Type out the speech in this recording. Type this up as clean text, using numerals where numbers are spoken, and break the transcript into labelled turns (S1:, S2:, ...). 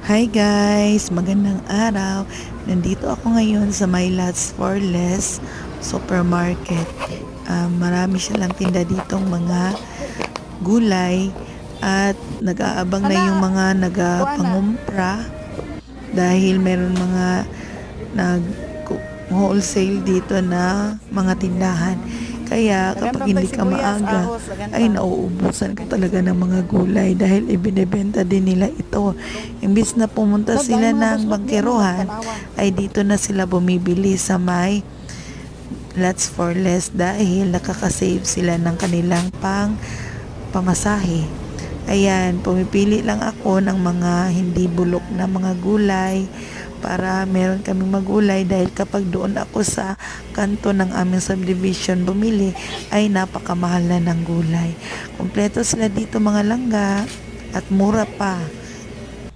S1: Hi guys! Magandang araw! Nandito ako ngayon sa My Lots for Less Supermarket. Marami silang tinda ditong mga gulay at nag-aabang na yung mga nagapangumpra dahil meron mga nag-wholesale dito na mga tindahan. Kaya kapag hindi ka maaga ay nauubusan ka talaga ng mga gulay dahil ibinebenta din nila ito. Imbis na pumunta sila ng bangkerohan ay dito na sila bumibili sa may Lots for Less dahil nakakasave sila ng kanilang pamasahe. Ayan, pumipili lang ako ng mga hindi bulok na mga gulay para meron kaming magulay dahil kapag doon ako sa kanto ng aming subdivision bumili ay napakamahal na ng gulay. Kompleto sila dito mga langga at mura pa.